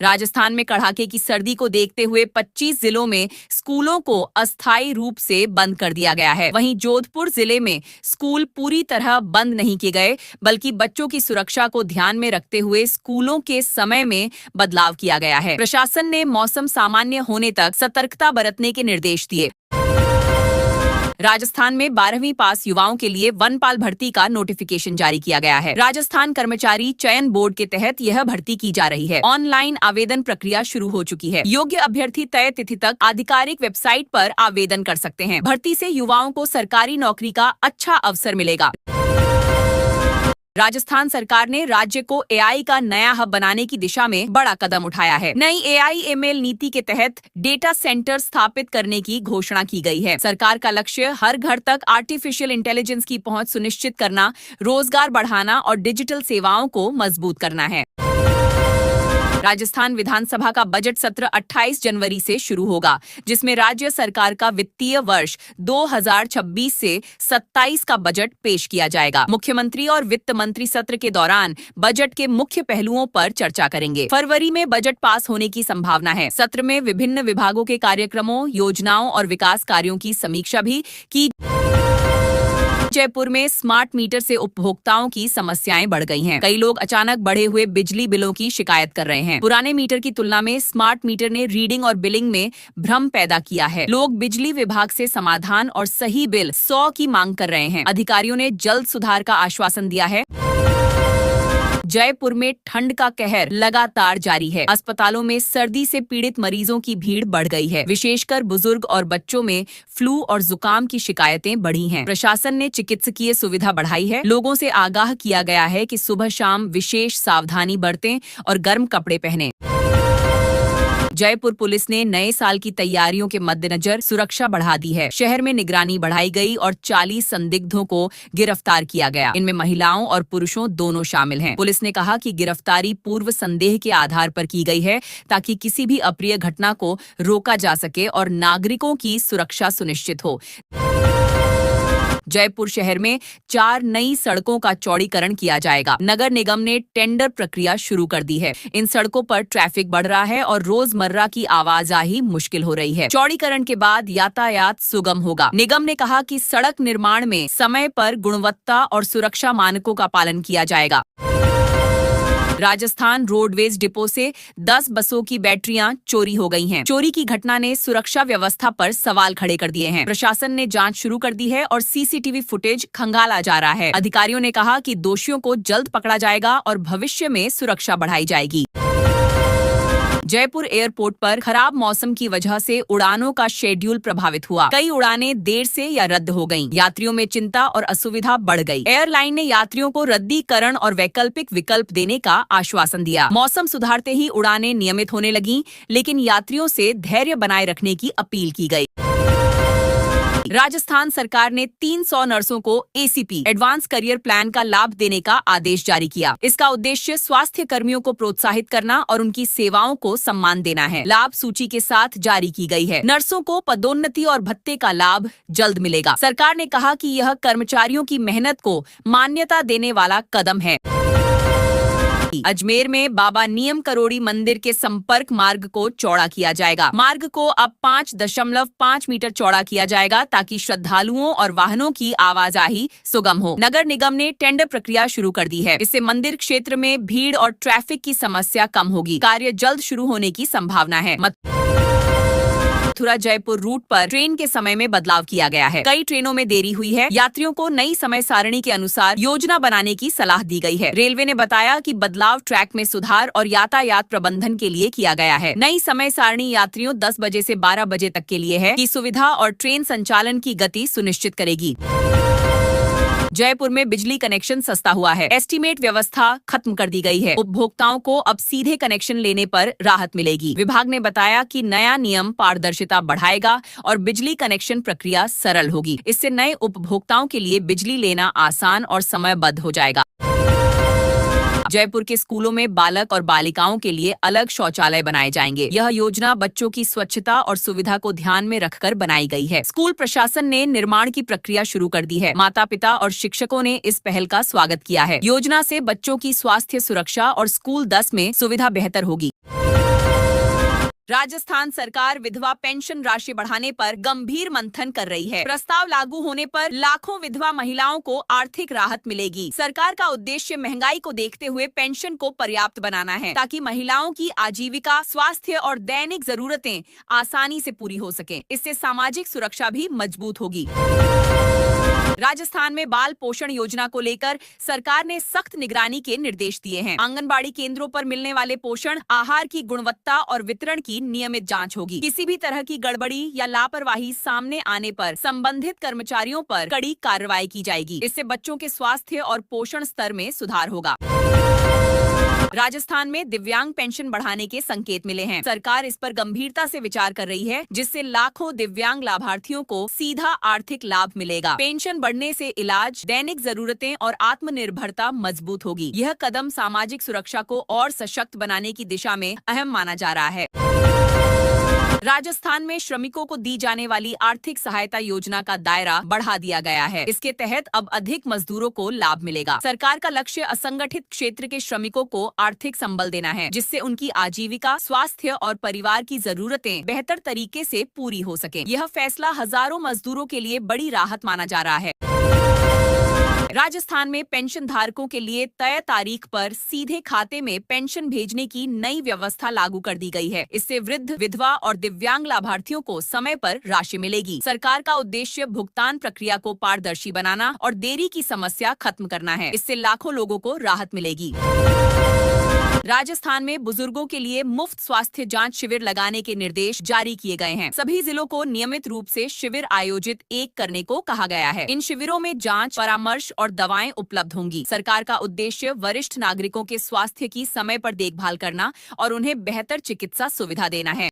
राजस्थान में कड़ाके की सर्दी को देखते हुए 25 जिलों में स्कूलों को अस्थायी रूप से बंद कर दिया गया है। वहीं जोधपुर जिले में स्कूल पूरी तरह बंद नहीं किए गए, बल्कि बच्चों की सुरक्षा को ध्यान में रखते हुए स्कूलों के समय में बदलाव किया गया है। प्रशासन ने मौसम सामान्य होने तक सतर्कता बरतने के निर्देश दिए। राजस्थान में 12वीं पास युवाओं के लिए वनपाल भर्ती का नोटिफिकेशन जारी किया गया है। राजस्थान कर्मचारी चयन बोर्ड के तहत यह भर्ती की जा रही है। ऑनलाइन आवेदन प्रक्रिया शुरू हो चुकी है। योग्य अभ्यर्थी तय तिथि तक आधिकारिक वेबसाइट पर आवेदन कर सकते हैं। भर्ती से युवाओं को सरकारी नौकरी का अच्छा अवसर मिलेगा। राजस्थान सरकार ने राज्य को एआई का नया हब बनाने की दिशा में बड़ा कदम उठाया है। नई एआई/एमएल नीति के तहत डेटा सेंटर स्थापित करने की घोषणा की गई है। सरकार का लक्ष्य हर घर तक आर्टिफिशियल इंटेलिजेंस की पहुंच सुनिश्चित करना, रोजगार बढ़ाना और डिजिटल सेवाओं को मजबूत करना है। राजस्थान विधानसभा का बजट सत्र 28 जनवरी से शुरू होगा, जिसमें राज्य सरकार का वित्तीय वर्ष 2026 से 27 का बजट पेश किया जाएगा। मुख्यमंत्री और वित्त मंत्री सत्र के दौरान बजट के मुख्य पहलुओं पर चर्चा करेंगे। फरवरी में बजट पास होने की संभावना है। सत्र में विभिन्न विभागों के कार्यक्रमों, योजनाओं और विकास कार्यों की समीक्षा भी की। जयपुर में स्मार्ट मीटर से उपभोक्ताओं की समस्याएं बढ़ गई हैं। कई लोग अचानक बढ़े हुए बिजली बिलों की शिकायत कर रहे हैं। पुराने मीटर की तुलना में स्मार्ट मीटर ने रीडिंग और बिलिंग में भ्रम पैदा किया है। लोग बिजली विभाग से समाधान और सही बिल 100 की मांग कर रहे हैं। अधिकारियों ने जल्द सुधार का आश्वासन दिया है। जयपुर में ठंड का कहर लगातार जारी है। अस्पतालों में सर्दी से पीड़ित मरीजों की भीड़ बढ़ गई है। विशेषकर बुजुर्ग और बच्चों में फ्लू और जुकाम की शिकायतें बढ़ी हैं। प्रशासन ने चिकित्सकीय सुविधा बढ़ाई है। लोगों से आगाह किया गया है कि सुबह शाम विशेष सावधानी बरतें और गर्म कपड़े पहनें। जयपुर पुलिस ने नए साल की तैयारियों के मद्देनजर सुरक्षा बढ़ा दी है। शहर में निगरानी बढ़ाई गई और 40 संदिग्धों को गिरफ्तार किया गया। इनमें महिलाओं और पुरुषों दोनों शामिल हैं। पुलिस ने कहा कि गिरफ्तारी पूर्व संदेह के आधार पर की गई है, ताकि किसी भी अप्रिय घटना को रोका जा सके और नागरिकों की सुरक्षा सुनिश्चित हो। जयपुर शहर में 4 नई सड़कों का चौड़ीकरण किया जाएगा। नगर निगम ने टेंडर प्रक्रिया शुरू कर दी है। इन सड़कों पर ट्रैफिक बढ़ रहा है और रोजमर्रा की आवाजाही मुश्किल हो रही है। चौड़ीकरण के बाद यातायात सुगम होगा। निगम ने कहा कि सड़क निर्माण में समय पर गुणवत्ता और सुरक्षा मानकों का पालन किया जाएगा। राजस्थान रोडवेज डिपो से 10 बसों की बैटरियां चोरी हो गई हैं। चोरी की घटना ने सुरक्षा व्यवस्था पर सवाल खड़े कर दिए हैं। प्रशासन ने जांच शुरू कर दी है और सीसीटीवी फुटेज खंगाला जा रहा है। अधिकारियों ने कहा कि दोषियों को जल्द पकड़ा जाएगा और भविष्य में सुरक्षा बढ़ाई जाएगी। जयपुर एयरपोर्ट पर खराब मौसम की वजह से उड़ानों का शेड्यूल प्रभावित हुआ। कई उड़ानें देर से या रद्द हो गईं। यात्रियों में चिंता और असुविधा बढ़ गई। एयरलाइन ने यात्रियों को रद्दीकरण और वैकल्पिक विकल्प देने का आश्वासन दिया। मौसम सुधारते ही उड़ानें नियमित होने लगीं, लेकिन यात्रियों से धैर्य बनाए रखने की अपील की गई। राजस्थान सरकार ने 300 नर्सों को एसीपी एडवांस करियर प्लान का लाभ देने का आदेश जारी किया। इसका उद्देश्य स्वास्थ्य कर्मियों को प्रोत्साहित करना और उनकी सेवाओं को सम्मान देना है। लाभ सूची के साथ जारी की गई है। नर्सों को पदोन्नति और भत्ते का लाभ जल्द मिलेगा। सरकार ने कहा कि यह कर्मचारियों की मेहनत को मान्यता देने वाला कदम है। अजमेर में बाबा नियम करोड़ी मंदिर के संपर्क मार्ग को चौड़ा किया जाएगा। मार्ग को अब 5.5 मीटर चौड़ा किया जाएगा, ताकि श्रद्धालुओं और वाहनों की आवाजाही सुगम हो। नगर निगम ने टेंडर प्रक्रिया शुरू कर दी है। इससे मंदिर क्षेत्र में भीड़ और ट्रैफिक की समस्या कम होगी। कार्य जल्द शुरू होने की संभावना है। मथुरा जयपुर रूट पर ट्रेन के समय में बदलाव किया गया है। कई ट्रेनों में देरी हुई है। यात्रियों को नई समय सारणी के अनुसार योजना बनाने की सलाह दी गई है। रेलवे ने बताया कि बदलाव ट्रैक में सुधार और यातायात प्रबंधन के लिए किया गया है। नई समय सारणी यात्रियों 10 बजे से 12 बजे तक के लिए है, कि सुविधा और ट्रेन संचालन की गति सुनिश्चित करेगी। जयपुर में बिजली कनेक्शन सस्ता हुआ है। एस्टीमेट व्यवस्था खत्म कर दी गई है। उपभोक्ताओं को अब सीधे कनेक्शन लेने पर राहत मिलेगी। विभाग ने बताया कि नया नियम पारदर्शिता बढ़ाएगा और बिजली कनेक्शन प्रक्रिया सरल होगी। इससे नए उपभोक्ताओं के लिए बिजली लेना आसान और समयबद्ध हो जाएगा। जयपुर के स्कूलों में बालक और बालिकाओं के लिए अलग शौचालय बनाए जाएंगे। यह योजना बच्चों की स्वच्छता और सुविधा को ध्यान में रखकर बनाई गई है। स्कूल प्रशासन ने निर्माण की प्रक्रिया शुरू कर दी है। माता पिता और शिक्षकों ने इस पहल का स्वागत किया है। योजना से बच्चों की स्वास्थ्य सुरक्षा और स्कूल 10 में सुविधा बेहतर होगी। राजस्थान सरकार विधवा पेंशन राशि बढ़ाने पर गंभीर मंथन कर रही है। प्रस्ताव लागू होने पर लाखों विधवा महिलाओं को आर्थिक राहत मिलेगी। सरकार का उद्देश्य महंगाई को देखते हुए पेंशन को पर्याप्त बनाना है, ताकि महिलाओं की आजीविका, स्वास्थ्य और दैनिक जरूरतें आसानी से पूरी हो सके। इससे सामाजिक सुरक्षा भी मजबूत होगी। राजस्थान में बाल पोषण योजना को लेकर सरकार ने सख्त निगरानी के निर्देश दिए हैं। आंगनबाड़ी केंद्रों पर मिलने वाले पोषण आहार की गुणवत्ता और वितरण की नियमित जांच होगी। किसी भी तरह की गड़बड़ी या लापरवाही सामने आने पर संबंधित कर्मचारियों पर कड़ी कार्रवाई की जाएगी। इससे बच्चों के स्वास्थ्य और पोषण स्तर में सुधार होगा। राजस्थान में दिव्यांग पेंशन बढ़ाने के संकेत मिले हैं। सरकार इस पर गंभीरता से विचार कर रही है, जिससे लाखों दिव्यांग लाभार्थियों को सीधा आर्थिक लाभ मिलेगा। पेंशन बढ़ने से इलाज, दैनिक जरूरतें और आत्मनिर्भरता मजबूत होगी। यह कदम सामाजिक सुरक्षा को और सशक्त बनाने की दिशा में अहम माना जा रहा है। राजस्थान में श्रमिकों को दी जाने वाली आर्थिक सहायता योजना का दायरा बढ़ा दिया गया है। इसके तहत अब अधिक मजदूरों को लाभ मिलेगा। सरकार का लक्ष्य असंगठित क्षेत्र के श्रमिकों को आर्थिक संबल देना है, जिससे उनकी आजीविका, स्वास्थ्य और परिवार की जरूरतें बेहतर तरीके से पूरी हो सके। यह फैसला हजारों मजदूरों के लिए बड़ी राहत माना जा रहा है। राजस्थान में पेंशन धारकों के लिए तय तारीख पर सीधे खाते में पेंशन भेजने की नई व्यवस्था लागू कर दी गई है। इससे वृद्ध, विधवा और दिव्यांग लाभार्थियों को समय पर राशि मिलेगी। सरकार का उद्देश्य भुगतान प्रक्रिया को पारदर्शी बनाना और देरी की समस्या खत्म करना है। इससे लाखों लोगों को राहत मिलेगी। राजस्थान में बुजुर्गों के लिए मुफ्त स्वास्थ्य जांच शिविर लगाने के निर्देश जारी किए गए हैं। सभी जिलों को नियमित रूप से शिविर आयोजित करने को कहा गया है। इन शिविरों में जांच, परामर्श और दवाएं उपलब्ध होंगी। सरकार का उद्देश्य वरिष्ठ नागरिकों के स्वास्थ्य की समय पर देखभाल करना और उन्हें बेहतर चिकित्सा सुविधा देना है।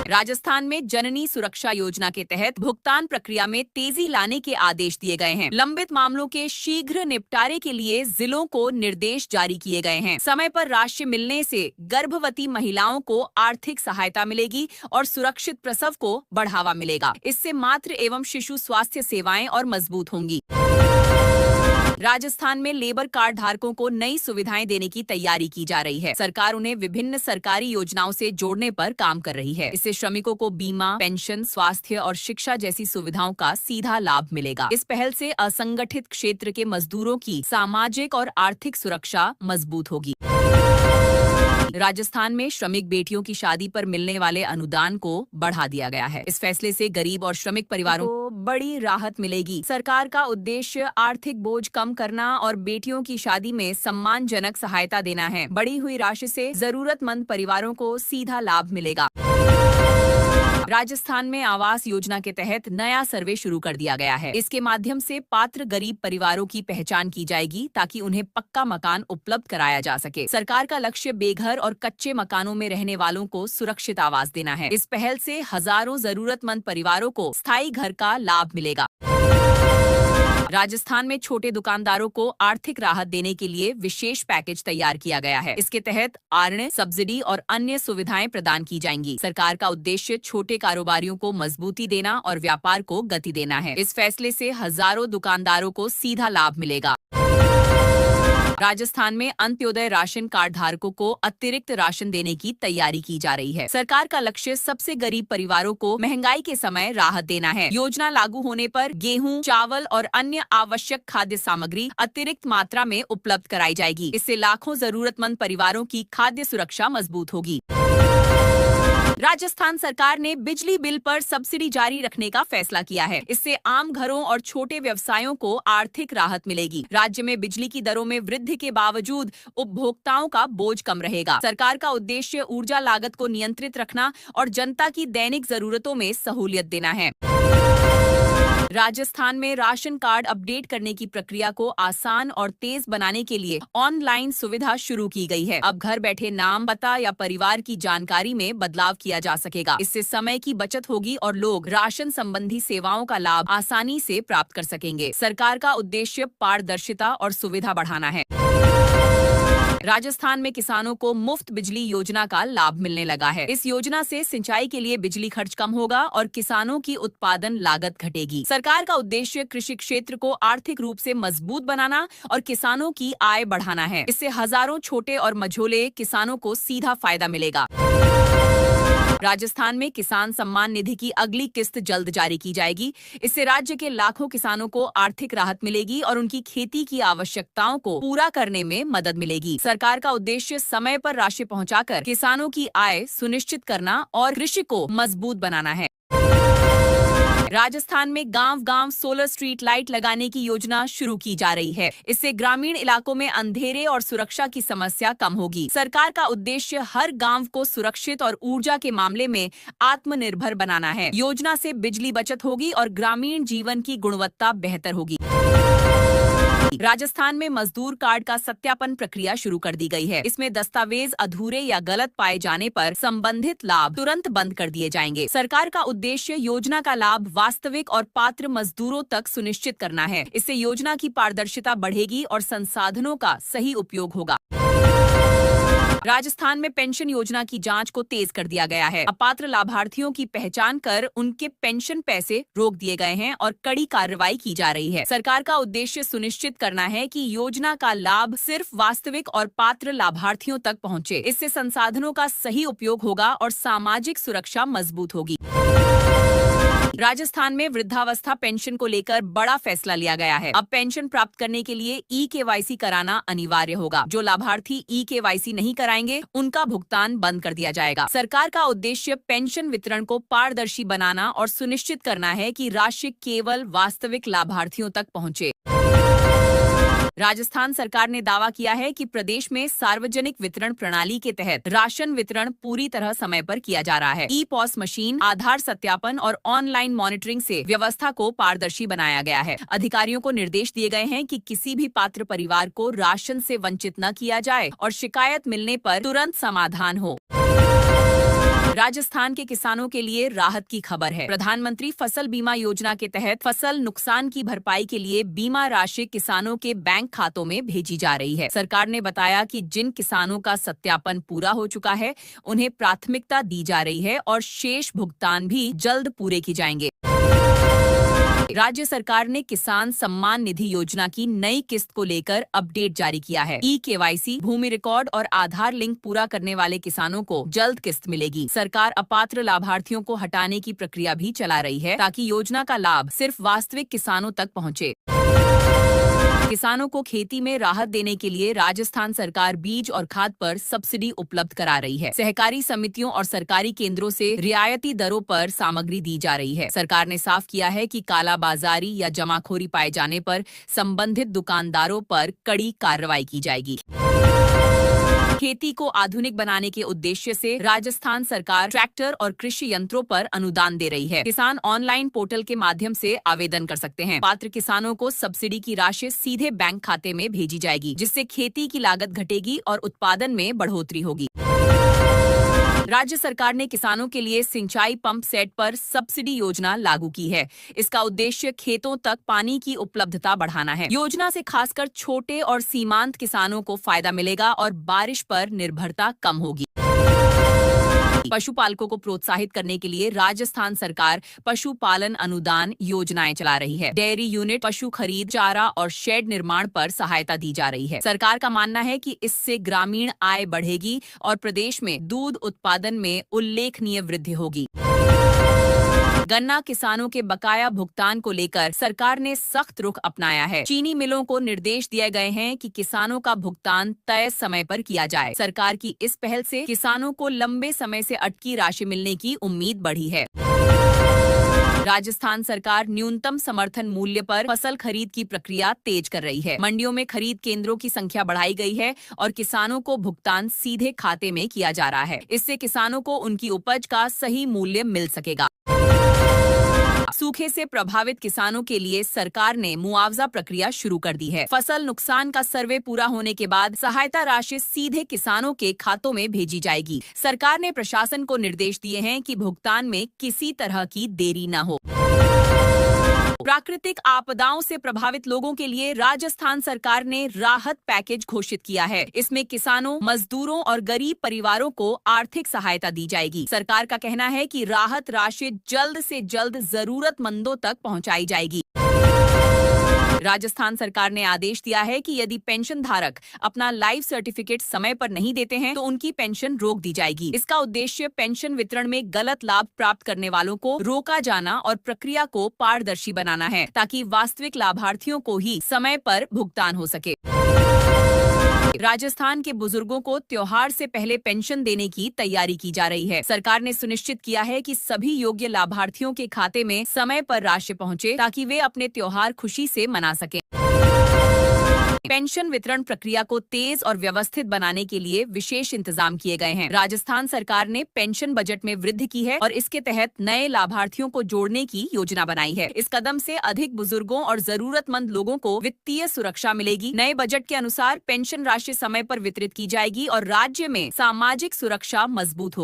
राजस्थान में जननी सुरक्षा योजना के तहत भुगतान प्रक्रिया में तेजी लाने के आदेश दिए गए हैं। लंबित मामलों के शीघ्र निपटारे के लिए जिलों को निर्देश जारी किए गए हैं। समय पर राशि मिलने से गर्भवती महिलाओं को आर्थिक सहायता मिलेगी और सुरक्षित प्रसव को बढ़ावा मिलेगा। इससे मातृ एवं शिशु स्वास्थ्य सेवाएं और मजबूत होंगी। राजस्थान में लेबर कार्ड धारकों को नई सुविधाएं देने की तैयारी की जा रही है। सरकार उन्हें विभिन्न सरकारी योजनाओं से जोड़ने पर काम कर रही है। इससे श्रमिकों को बीमा, पेंशन, स्वास्थ्य और शिक्षा जैसी सुविधाओं का सीधा लाभ मिलेगा। इस पहल से असंगठित क्षेत्र के मजदूरों की सामाजिक और आर्थिक सुरक्षा मजबूत होगी। राजस्थान में श्रमिक बेटियों की शादी पर मिलने वाले अनुदान को बढ़ा दिया गया है। इस फैसले से गरीब और श्रमिक परिवारों को बड़ी राहत मिलेगी। सरकार का उद्देश्य आर्थिक बोझ कम करना और बेटियों की शादी में सम्मानजनक सहायता देना है। बढ़ी हुई राशि से जरूरतमंद परिवारों को सीधा लाभ मिलेगा। राजस्थान में आवास योजना के तहत नया सर्वे शुरू कर दिया गया है। इसके माध्यम से पात्र गरीब परिवारों की पहचान की जाएगी, ताकि उन्हें पक्का मकान उपलब्ध कराया जा सके। सरकार का लक्ष्य बेघर और कच्चे मकानों में रहने वालों को सुरक्षित आवास देना है। इस पहल से हजारों जरूरतमंद परिवारों को स्थायी घर का लाभ मिलेगा। राजस्थान में छोटे दुकानदारों को आर्थिक राहत देने के लिए विशेष पैकेज तैयार किया गया है। इसके तहत ऋण, सब्सिडी और अन्य सुविधाएं प्रदान की जाएंगी। सरकार का उद्देश्य छोटे कारोबारियों को मजबूती देना और व्यापार को गति देना है। इस फैसले से हजारों दुकानदारों को सीधा लाभ मिलेगा। राजस्थान में अंत्योदय राशन कार्ड धारकों को अतिरिक्त राशन देने की तैयारी की जा रही है। सरकार का लक्ष्य सबसे गरीब परिवारों को महंगाई के समय राहत देना है। योजना लागू होने पर गेहूं, चावल और अन्य आवश्यक खाद्य सामग्री अतिरिक्त मात्रा में उपलब्ध कराई जाएगी। इससे लाखों जरूरतमंद परिवारों की खाद्य सुरक्षा मजबूत होगी। राजस्थान सरकार ने बिजली बिल पर सब्सिडी जारी रखने का फैसला किया है। इससे आम घरों और छोटे व्यवसायों को आर्थिक राहत मिलेगी। राज्य में बिजली की दरों में वृद्धि के बावजूद उपभोक्ताओं का बोझ कम रहेगा। सरकार का उद्देश्य ऊर्जा लागत को नियंत्रित रखना और जनता की दैनिक जरूरतों में सहूलियत देना है। राजस्थान में राशन कार्ड अपडेट करने की प्रक्रिया को आसान और तेज बनाने के लिए ऑनलाइन सुविधा शुरू की गई है। अब घर बैठे नाम, पता या परिवार की जानकारी में बदलाव किया जा सकेगा। इससे समय की बचत होगी और लोग राशन संबंधी सेवाओं का लाभ आसानी से प्राप्त कर सकेंगे। सरकार का उद्देश्य पारदर्शिता और सुविधा बढ़ाना है। राजस्थान में किसानों को मुफ्त बिजली योजना का लाभ मिलने लगा है। इस योजना से सिंचाई के लिए बिजली खर्च कम होगा और किसानों की उत्पादन लागत घटेगी। सरकार का उद्देश्य कृषि क्षेत्र को आर्थिक रूप से मजबूत बनाना और किसानों की आय बढ़ाना है। इससे हजारों छोटे और मझोले किसानों को सीधा फायदा मिलेगा। राजस्थान में किसान सम्मान निधि की अगली किस्त जल्द जारी की जाएगी। इससे राज्य के लाखों किसानों को आर्थिक राहत मिलेगी और उनकी खेती की आवश्यकताओं को पूरा करने में मदद मिलेगी। सरकार का उद्देश्य समय पर राशि पहुंचाकर किसानों की आय सुनिश्चित करना और कृषि को मजबूत बनाना है। राजस्थान में गांव-गांव सोलर स्ट्रीट लाइट लगाने की योजना शुरू की जा रही है। इससे ग्रामीण इलाकों में अंधेरे और सुरक्षा की समस्या कम होगी। सरकार का उद्देश्य हर गांव को सुरक्षित और ऊर्जा के मामले में आत्मनिर्भर बनाना है। योजना से बिजली बचत होगी और ग्रामीण जीवन की गुणवत्ता बेहतर होगी। राजस्थान में मजदूर कार्ड का सत्यापन प्रक्रिया शुरू कर दी गई है। इसमें दस्तावेज अधूरे या गलत पाए जाने पर संबंधित लाभ तुरंत बंद कर दिए जाएंगे। सरकार का उद्देश्य योजना का लाभ वास्तविक और पात्र मजदूरों तक सुनिश्चित करना है। इससे योजना की पारदर्शिता बढ़ेगी और संसाधनों का सही उपयोग होगा। राजस्थान में पेंशन योजना की जांच को तेज कर दिया गया है। अपात्र लाभार्थियों की पहचान कर उनके पेंशन पैसे रोक दिए गए हैं और कड़ी कार्रवाई की जा रही है। सरकार का उद्देश्य सुनिश्चित करना है कि योजना का लाभ सिर्फ वास्तविक और पात्र लाभार्थियों तक पहुंचे। इससे संसाधनों का सही उपयोग होगा और सामाजिक सुरक्षा मजबूत होगी। राजस्थान में वृद्धावस्था पेंशन को लेकर बड़ा फैसला लिया गया है। अब पेंशन प्राप्त करने के लिए ई-केवाईसी कराना अनिवार्य होगा। जो लाभार्थी ई-केवाईसी नहीं कराएंगे, उनका भुगतान बंद कर दिया जाएगा। सरकार का उद्देश्य पेंशन वितरण को पारदर्शी बनाना और सुनिश्चित करना है कि राशि केवल वास्तविक लाभार्थियों तक पहुंचे। राजस्थान सरकार ने दावा किया है कि प्रदेश में सार्वजनिक वितरण प्रणाली के तहत राशन वितरण पूरी तरह समय पर किया जा रहा है। ई-पॉस मशीन, आधार सत्यापन और ऑनलाइन मॉनिटरिंग से व्यवस्था को पारदर्शी बनाया गया है। अधिकारियों को निर्देश दिए गए हैं कि किसी भी पात्र परिवार को राशन से वंचित न किया जाए और शिकायत मिलने पर तुरंत समाधान हो। राजस्थान के किसानों के लिए राहत की खबर है। प्रधानमंत्री फसल बीमा योजना के तहत फसल नुकसान की भरपाई के लिए बीमा राशि किसानों के बैंक खातों में भेजी जा रही है। सरकार ने बताया कि जिन किसानों का सत्यापन पूरा हो चुका है, उन्हें प्राथमिकता दी जा रही है और शेष भुगतान भी जल्द पूरे किए जाएंगे। राज्य सरकार ने किसान सम्मान निधि योजना की नई किस्त को लेकर अपडेट जारी किया है। ई-केवाईसी, भूमि रिकॉर्ड और आधार लिंक पूरा करने वाले किसानों को जल्द किस्त मिलेगी। सरकार अपात्र लाभार्थियों को हटाने की प्रक्रिया भी चला रही है ताकि योजना का लाभ सिर्फ वास्तविक किसानों तक पहुंचे। किसानों को खेती में राहत देने के लिए राजस्थान सरकार बीज और खाद पर सब्सिडी उपलब्ध करा रही है। सहकारी समितियों और सरकारी केंद्रों से रियायती दरों पर सामग्री दी जा रही है। सरकार ने साफ किया है कि कालाबाजारी या जमाखोरी पाए जाने पर संबंधित दुकानदारों पर कड़ी कार्रवाई की जाएगी। खेती को आधुनिक बनाने के उद्देश्य से राजस्थान सरकार ट्रैक्टर और कृषि यंत्रों पर अनुदान दे रही है। किसान ऑनलाइन पोर्टल के माध्यम से आवेदन कर सकते हैं। पात्र किसानों को सब्सिडी की राशि सीधे बैंक खाते में भेजी जाएगी, जिससे खेती की लागत घटेगी और उत्पादन में बढ़ोतरी होगी। राज्य सरकार ने किसानों के लिए सिंचाई पंप सेट पर सब्सिडी योजना लागू की है। इसका उद्देश्य खेतों तक पानी की उपलब्धता बढ़ाना है। योजना से खासकर छोटे और सीमांत किसानों को फायदा मिलेगा और बारिश पर निर्भरता कम होगी। पशुपालकों को प्रोत्साहित करने के लिए राजस्थान सरकार पशुपालन अनुदान योजनाएं चला रही है। डेयरी यूनिट, पशु खरीद, चारा और शेड निर्माण पर सहायता दी जा रही है। सरकार का मानना है कि इससे ग्रामीण आय बढ़ेगी और प्रदेश में दूध उत्पादन में उल्लेखनीय वृद्धि होगी। गन्ना किसानों के बकाया भुगतान को लेकर सरकार ने सख्त रुख अपनाया है। चीनी मिलों को निर्देश दिए गए हैं कि किसानों का भुगतान तय समय पर किया जाए। सरकार की इस पहल से किसानों को लंबे समय से अटकी राशि मिलने की उम्मीद बढ़ी है। राजस्थान सरकार न्यूनतम समर्थन मूल्य पर फसल खरीद की प्रक्रिया तेज कर रही है। मंडियों में खरीद केंद्रों की संख्या बढ़ाई गई है और किसानों को भुगतान सीधे खाते में किया जा रहा है। इससे किसानों को उनकी उपज का सही मूल्य मिल सकेगा। सूखे से प्रभावित किसानों के लिए सरकार ने मुआवजा प्रक्रिया शुरू कर दी है। फसल नुकसान का सर्वे पूरा होने के बाद सहायता राशि सीधे किसानों के खातों में भेजी जाएगी। सरकार ने प्रशासन को निर्देश दिए हैं कि भुगतान में किसी तरह की देरी न हो। प्राकृतिक आपदाओं से प्रभावित लोगों के लिए राजस्थान सरकार ने राहत पैकेज घोषित किया है। इसमें किसानों, मजदूरों और गरीब परिवारों को आर्थिक सहायता दी जाएगी। सरकार का कहना है कि राहत राशि जल्द से जल्द जरूरतमंदों तक पहुंचाई जाएगी। राजस्थान सरकार ने आदेश दिया है कि यदि पेंशन धारक अपना लाइफ सर्टिफिकेट समय पर नहीं देते हैं तो उनकी पेंशन रोक दी जाएगी। इसका उद्देश्य पेंशन वितरण में गलत लाभ प्राप्त करने वालों को रोका जाना और प्रक्रिया को पारदर्शी बनाना है, ताकि वास्तविक लाभार्थियों को ही समय पर भुगतान हो सके। राजस्थान के बुजुर्गों को त्योहार से पहले पेंशन देने की तैयारी की जा रही है। सरकार ने सुनिश्चित किया है कि सभी योग्य लाभार्थियों के खाते में समय पर राशि पहुंचे, ताकि वे अपने त्योहार खुशी से मना सकें। पेंशन वितरण प्रक्रिया को तेज और व्यवस्थित बनाने के लिए विशेष इंतजाम किए गए हैं। राजस्थान सरकार ने पेंशन बजट में वृद्धि की है और इसके तहत नए लाभार्थियों को जोड़ने की योजना बनाई है। इस कदम से अधिक बुजुर्गों और जरूरतमंद लोगों को वित्तीय सुरक्षा मिलेगी। नए बजट के अनुसार पेंशन राशि समय पर वितरित की जाएगी और राज्य में सामाजिक सुरक्षा मजबूत होगी।